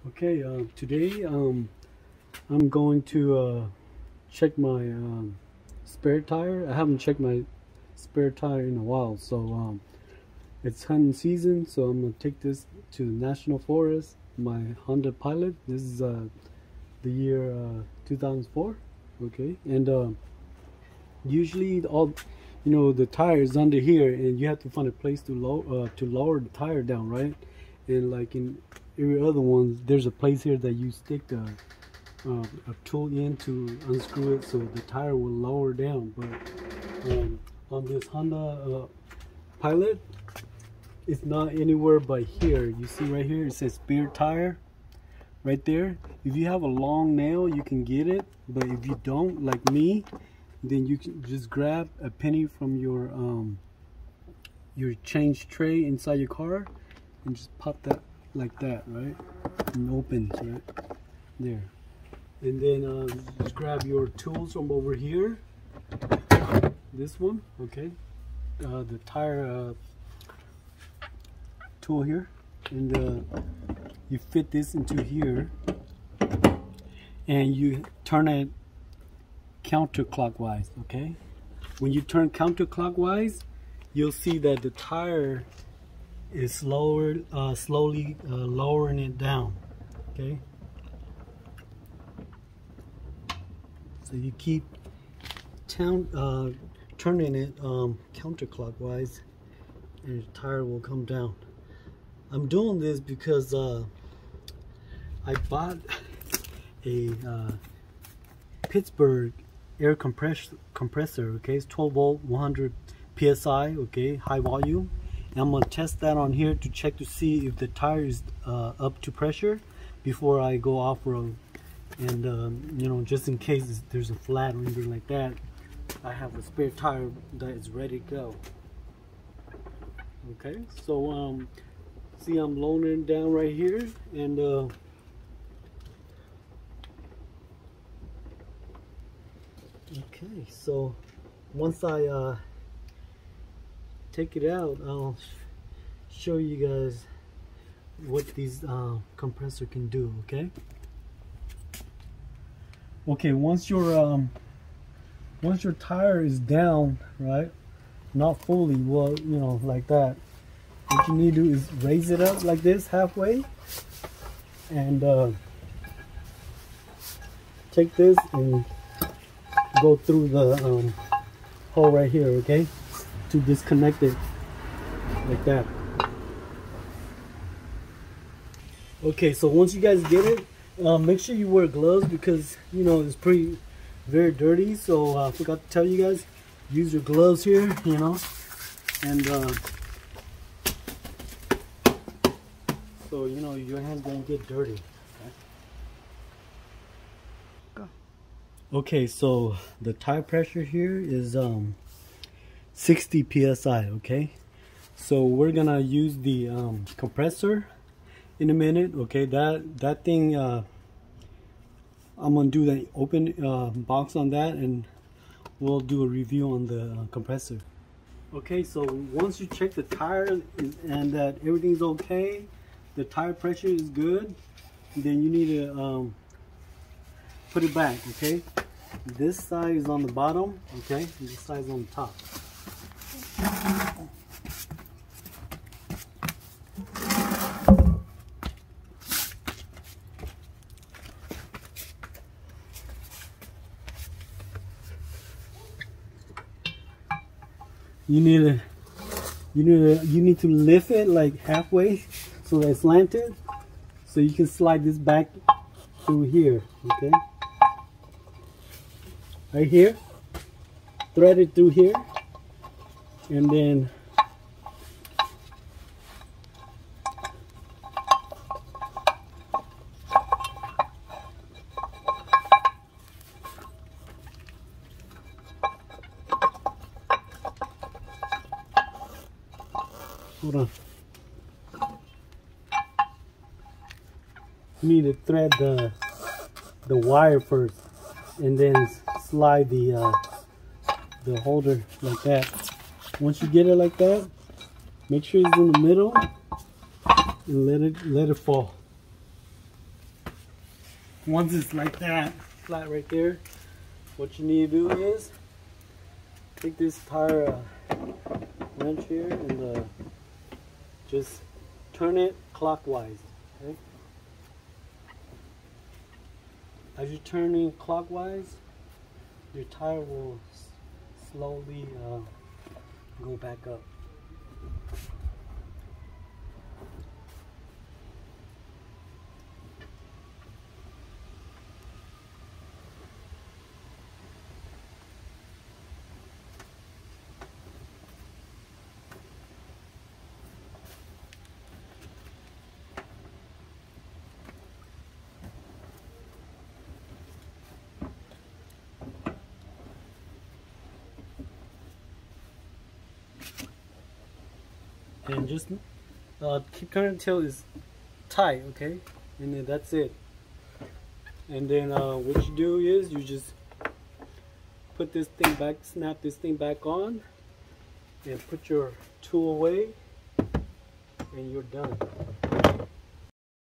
Okay, today I'm going to check my spare tire. I haven't checked my spare tire in a while, so it's hunting season, so I'm gonna take this to the National Forest. My Honda Pilot. This is the year 2004. Okay, and usually the tire is under here, and you have to find a place to lower the tire down, right? And like in every other one, there's a place here that you stick a tool in to unscrew it, so the tire will lower down. But on this Honda Pilot, it's not anywhere but here. You see right here, it says spare tire right there. If you have a long nail, you can get it, but if you don't, like me, then you can just grab a penny from your change tray inside your car and just pop that like that, right? And opens right there. And then just grab your tools from over here. This one, okay? The tire tool here, and you fit this into here, and you turn it counterclockwise. Okay, when you turn counterclockwise, you'll see that the tire is slowly lowering it down. Okay, so you keep turning it counterclockwise, and the tire will come down. I'm doing this because I bought a Pittsburgh air compressor. Okay, it's 12 volt, 100 psi. Okay, high volume. And I'm gonna test that on here to check to see if the tire is up to pressure before I go off road. And just in case there's a flat or anything like that, I have a spare tire that is ready to go. Okay, so see, I'm lowering down right here, and okay, so once I take it out, I'll show you guys what these compressor can do. Okay, once your tire is down, right, not fully, well, like that, what you need to do is raise it up like this halfway, and take this and go through the hole right here, okay, to disconnect it like that. Okay, so once you guys get it, make sure you wear gloves, because it's very dirty. So I forgot to tell you guys, use your gloves here, and so your hands don't get dirty. Okay, so the tire pressure here is 60 psi. Okay, so we're gonna use the compressor in a minute. Okay, that thing, I'm gonna do the open box on that, and we'll do a review on the compressor. Okay, so once you check the tire and that everything's okay, the tire pressure is good, then you need to put it back. Okay, this side is on the bottom, okay, and this side is on the top. You need to lift it like halfway so that it's slanted, so you can slide this back through here. Okay, right here, thread it through here, and then hold on. You need to thread the wire first, and then slide the holder like that. Once you get it like that, make sure it's in the middle and let it fall. once it's like that, flat right there, what you need to do is take this tire wrench here and just turn it clockwise. Okay? As you're turning clockwise, your tire will slowly go back up. And just keep turning until it's tight, okay? And then that's it. And then what you do is you just put this thing back, snap this thing back on, and put your tool away, and you're done.